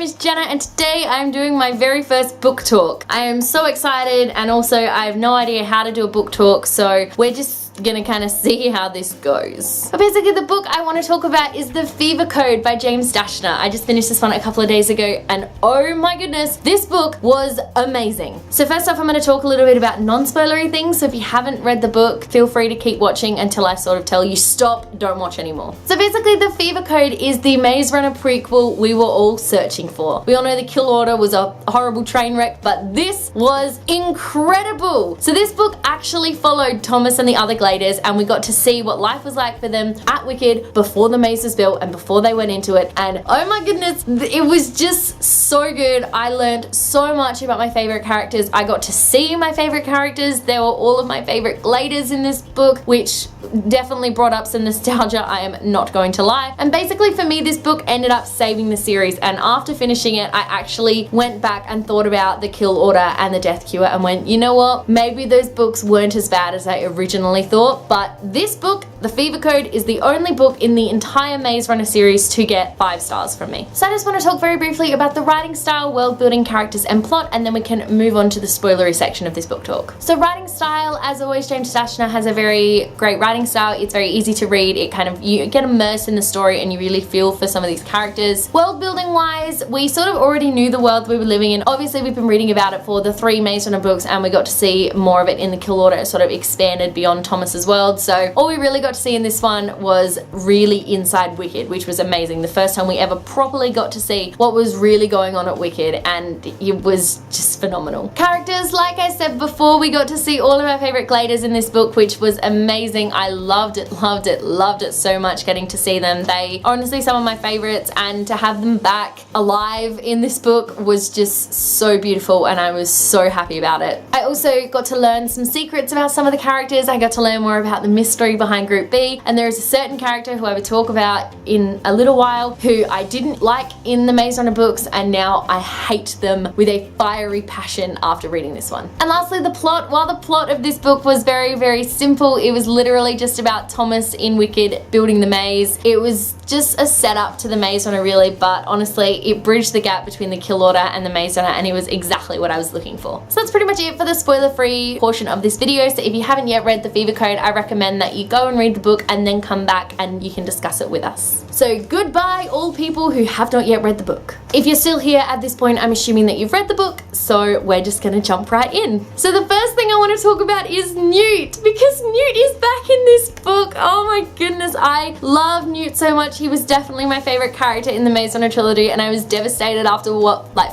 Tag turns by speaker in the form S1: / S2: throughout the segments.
S1: is Jenna and today I'm doing my very first book talk. I am so excited and also I have no idea how to do a book talk, so we're just gonna kind of see how this goes. But basically the book I want to talk about is The Fever Code by James Dashner. I just finished this one a couple of days ago and oh my goodness, this book was amazing. So first off I'm going to talk a little bit about non-spoilery things, so if you haven't read the book feel free to keep watching until I sort of tell you stop, don't watch anymore. So basically The Fever Code is the Maze Runner prequel we were all searching for. We all know The Kill Order was a horrible train wreck, but this was incredible. So this book actually followed Thomas and the other Gladers and we got to see what life was like for them at Wicked before the maze was built and before they went into it, and oh my goodness, it was just so good. I learned so much about my favorite characters. I got to see my favorite characters. There were all of my favorite Gladers in this book, which definitely brought up some nostalgia, I am not going to lie. And basically for me this book ended up saving the series, and after finishing it I actually went back and thought about The Kill Order and The Death Cure and went, you know what, maybe those books weren't as bad as I originally thought, but this book, The Fever Code, is the only book in the entire Maze Runner series to get 5 stars from me. So I just want to talk very briefly about the writing style, world building, characters and plot, and then we can move on to the spoilery section of this book talk. So writing style, as always, James Dashner has a very great writing style. It's very easy to read. It kind of, you get immersed in the story and you really feel for some of these characters. World building wise, we sort of already knew the world we were living in. Obviously we've been reading about it for the 3 Maze Runner books and we got to see more of it in The Kill Order. It sort of expanded beyond Thomas's world, so all we really got to see in this one was really inside Wicked, which was amazing. The first time we ever properly got to see what was really going on at Wicked, and it was just phenomenal. Characters, like I said before, we got to see all of our favorite Gladers in this book, which was amazing. I loved it, loved it, loved it so much getting to see them. They are honestly some of my favorites, and to have them back alive in this book was just so beautiful and I was so happy about it. I also got to learn some secrets about some of the characters. I got to learn more about the mystery behind Group B, and there is a certain character who I will talk about in a little while who I didn't like in the Maze Runner books and now I hate them with a fiery passion after reading this one. And lastly, the plot. While the plot of this book was very, very simple, it was literally just about Thomas in Wicked building the maze. It was just a setup to the Maze Runner really, but honestly it bridged the gap between the Kill Order and the Maze Runner and it was exactly what I was looking for. So that's pretty much it for the spoiler free portion of this video. So if you haven't yet read The Fever Code, I recommend that you go and read the book and then come back and you can discuss it with us. So goodbye all people who have not yet read the book. If you're still here at this point, I'm assuming that you've read the book, so we're just gonna jump right in. So the first thing I want to talk about is Newt, because Newt is back in this book. Oh my goodness, I love Newt so much. He was definitely my favorite character in the Maze Runner trilogy and I was devastated after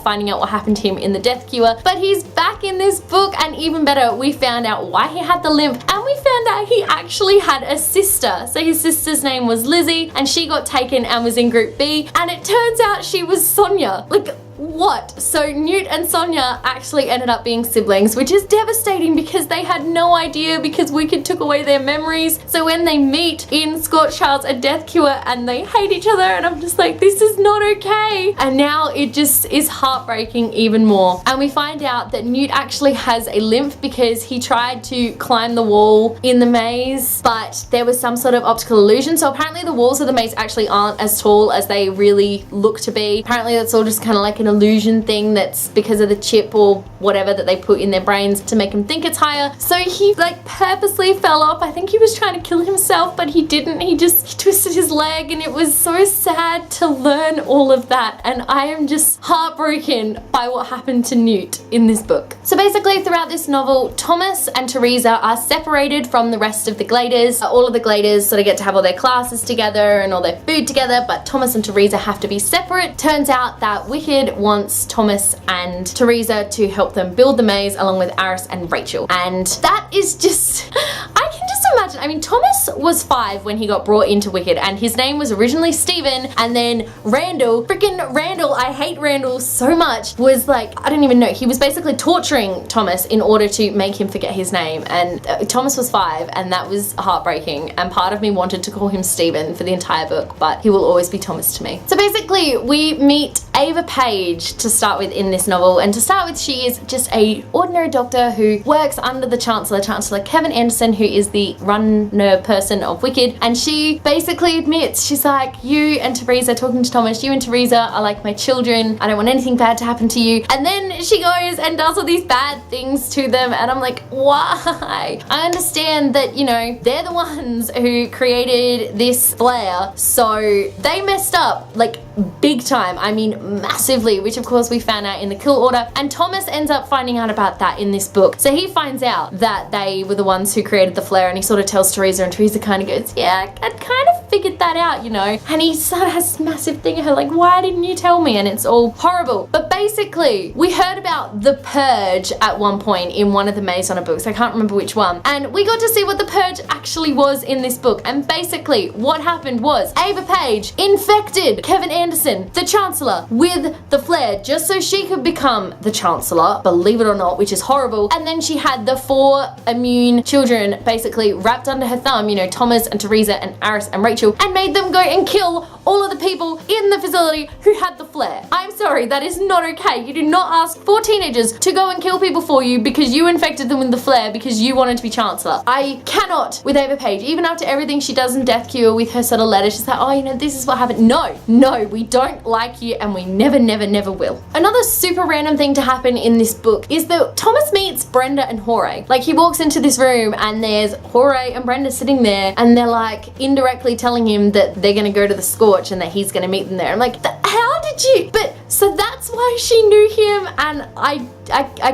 S1: finding out what happened to him in The Death Cure, but he's back in this book, and even better, we found out why he had the limp and we found out he actually had a sister. So his sister's name was Lizzie and she got taken and was in Group B, and it turns out she was Sonia. Like, what? So Newt and Sonia actually ended up being siblings, which is devastating because they had no idea because Wicked took away their memories. So when they meet in Scorched Child's A Death Cure and they hate each other, and I'm just like, this is not okay. And now it just is heartbreaking even more. And we find out that Newt actually has a limp because he tried to climb the wall in the maze, but there was some sort of optical illusion. So apparently the walls of the maze actually aren't as tall as they really look to be. Apparently that's all just kind of like an illusion thing that's because of the chip or whatever that they put in their brains to make him think it's higher. So he like purposely fell off. I think he was trying to kill himself, but he didn't. He twisted his leg, and it was so sad to learn all of that, and I am just heartbroken by what happened to Newt in this book. So basically throughout this novel, Thomas and Teresa are separated from the rest of the Gladers. All of the Gladers sort of get to have all their classes together and all their food together, but Thomas and Teresa have to be separate. Turns out that Wicked wants Thomas and Teresa to help them build the maze along with Aris and Rachel, and that is just I can just imagine. I mean, Thomas was 5 when he got brought into Wicked and his name was originally Stephen, and then Randall, freaking Randall, I hate Randall so much, was like, I don't even know, he was basically torturing Thomas in order to make him forget his name, and Thomas was 5 and that was heartbreaking, and part of me wanted to call him Stephen for the entire book, but he will always be Thomas to me. So basically we meet Ava Page to start with in this novel, and to start with, she is just a ordinary doctor who works under the Chancellor Kevin Anderson, who is the runner person of Wicked, and she basically admits, she's like, you and Teresa, talking to Thomas, you and Teresa are like my children, I don't want anything bad to happen to you. And then she goes and does all these bad things to them, and I'm like, why? I understand that, you know, they're the ones who created this flare, so they messed up, like, big time. I mean, massively, which of course we found out in the Kill Order, and Thomas ends up finding out about that in this book. So he finds out that they were the ones who created the flare, and he sort of tells Teresa, and Teresa kind of goes, yeah, I kind of figured that out, you know. And he sort of has this massive thing of her like, why didn't you tell me? And it's all horrible. But basically, we heard about the Purge at one point in one of the Maze Runner books. I can't remember which one. And we got to see what the Purge actually was in this book. And basically, what happened was Ava Page infected Kevin Anderson, the Chancellor, with the flare just so she could become the Chancellor, believe it or not, which is horrible. And then she had the 4 immune children basically wrapped under her thumb, you know, Thomas and Teresa and Aris and Rachel, and made them go and kill all of the people in the facility who had the flare. I'm sorry, that is not okay. You do not ask 4 teenagers to go and kill people for you because you infected them with the flare because you wanted to be Chancellor. I cannot with Ava Page, even after everything she does in Death Cure with her sort of letter, she's like, oh, you know, this is what happened. No, we don't like you, and we never will. Another super random thing to happen in this book is that Thomas meets Brenda and Jorge. Like, he walks into this room and there's Jorge and Brenda sitting there, and they're like indirectly telling him that they're gonna go to the Scorch and that he's gonna meet them there. I'm like, how did you? But so that's why she knew him, and I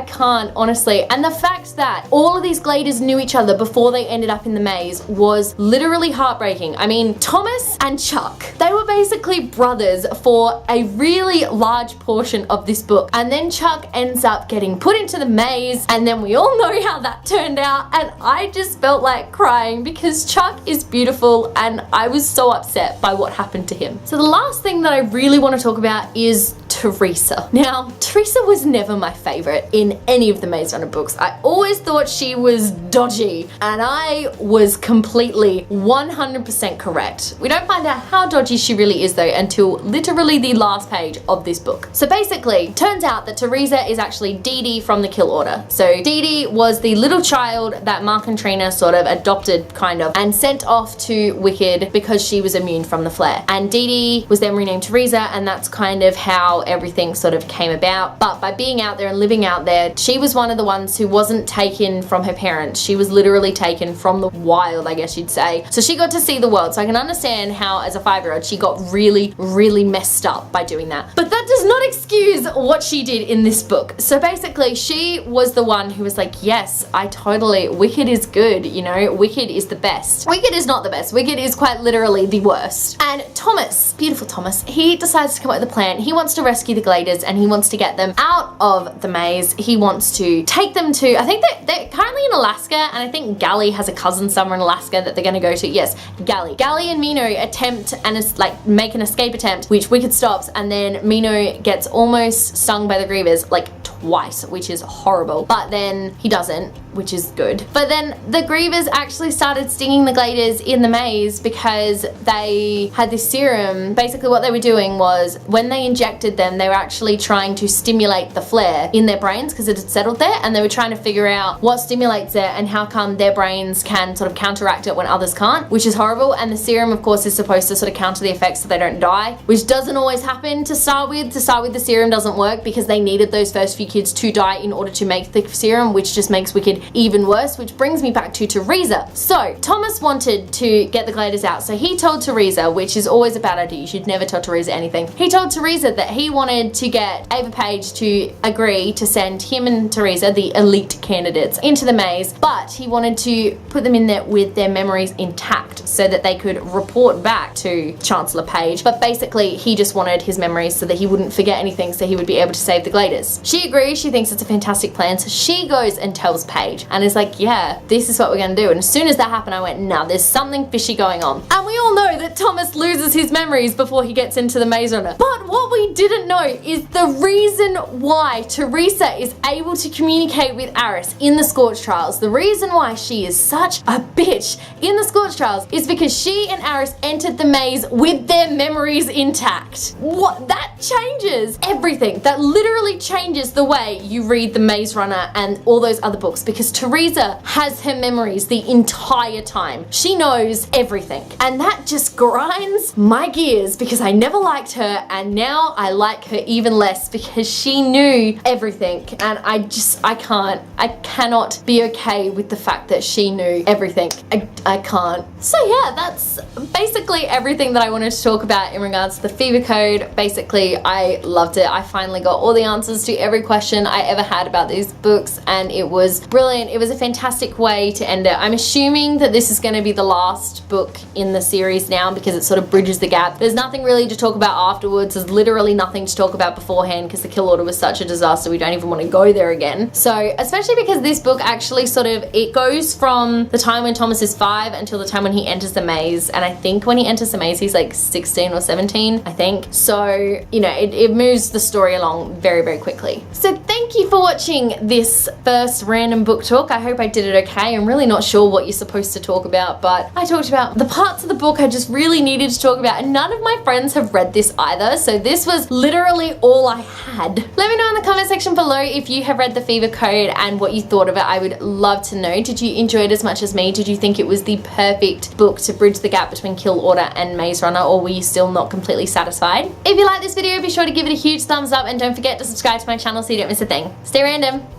S1: can't, honestly. And the fact that all of these Gladers knew each other before they ended up in the maze was literally heartbreaking. I mean, Thomas and Chuck, they were basically brothers for a really large portion of this book. And then Chuck ends up getting put into the maze, and then we all know how that turned out. And I just felt like crying because Chuck is beautiful, and I was so upset by what happened to him. So the last thing that I really want to talk about is Teresa. Now, Teresa was never my favorite in any of the Maze Runner books. I always thought she was dodgy, and I was completely 100% correct. We don't find out how dodgy she really is though until literally the last page of this book. So basically, turns out that Teresa is actually Dee Dee from the Kill Order. So Dee Dee was the little child that Mark and Trina sort of adopted, kind of, and sent off to Wicked because she was immune from the flare. And Dee Dee was then renamed Teresa, and that's kind of how everything sort of came about. But by being out there and living out there, she was one of the ones who wasn't taken from her parents. She was literally taken from the wild, I guess you'd say. So she got to see the world. So I can understand how, as a 5-year-old, she got really messed up by doing that. But that does not excuse what she did in this book. So basically, she was the one who was like, yes, Wicked is good, you know, Wicked is the best. Wicked is not the best. Wicked is quite literally the worst. And Thomas, beautiful Thomas, he decides to come up with a plan. He wants to rescue the Gladers, and he wants to get them out of the maze. He wants to take them to, I think they're currently in Alaska, and I think Gally has a cousin somewhere in Alaska that they're gonna go to. Yes, Gally. Gally and Mino attempt and make an escape attempt, which Wicked stops, and then Mino gets almost stung by the Grievers like twice, which is horrible. But then he doesn't, which is good. But then the Grievers actually started stinging the Gladers in the maze because they had this serum. Basically what they were doing was when they injected them, they were actually trying to stimulate the flare in their brains because it had settled there, and they were trying to figure out what stimulates it and how come their brains can sort of counteract it when others can't, which is horrible. And the serum, of course, is supposed to sort of counter the effects so they don't die, which doesn't always happen to start with. To start with, the serum doesn't work because they needed those first few kids to die in order to make the serum, which just makes Wicked even worse, which brings me back to Teresa. So Thomas wanted to get the Gladers out, so he told Teresa, which is always a bad idea, you should never tell Teresa anything. He told Teresa that he wanted to get Ava Page to agree to send him and Teresa, the elite candidates, into the maze, but he wanted to put them in there with their memories intact so that they could report back to Chancellor Page. But basically he just wanted his memories so that he wouldn't forget anything, so he would be able to save the Gladers. She agrees, she thinks it's a fantastic plan, so she goes and tells Paige. page. And it's like, yeah, this is what we're gonna do. And as soon as that happened, I went, nah, there's something fishy going on. And we all know that Thomas loses his memories before he gets into the Maze Runner. But what we didn't know is the reason why Teresa is able to communicate with Aris in the Scorch Trials. The reason why she is such a bitch in the Scorch Trials is because she and Aris entered the maze with their memories intact. What? That changes everything. That literally changes the way you read the Maze Runner and all those other books, because Teresa has her memories the entire time. She knows everything. And that just grinds my gears because I never liked her, and now I like her even less because she knew everything. And I cannot be okay with the fact that she knew everything. I can't. So yeah, that's basically everything that I wanted to talk about in regards to the Fever Code. Basically, I loved it. I finally got all the answers to every question I ever had about these books, and it was brilliant. It was a fantastic way to end it. I'm assuming that this is going to be the last book in the series now because it sort of bridges the gap. There's nothing really to talk about afterwards. There's literally nothing to talk about beforehand because the Kill Order was such a disaster we don't even want to go there again. So especially because this book actually sort of, it goes from the time when Thomas is 5 until the time when he enters the maze, and I think when he enters the maze he's like 16 or 17, I think. So, you know, it moves the story along very, very quickly. So thank you for watching this first random book talk. I hope I did it okay. I'm really not sure what you're supposed to talk about, but I talked about the parts of the book I just really needed to talk about, and none of my friends have read this either, so this was literally all I had. Let me know in the comment section below if you have read the Fever Code and what you thought of it. I would love to know. Did you enjoy it as much as me? Did you think it was the perfect book to bridge the gap between Kill Order and Maze Runner, or were you still not completely satisfied? If you like this video, be sure to give it a huge thumbs up, and don't forget to subscribe to my channel so you don't miss a thing. Stay random.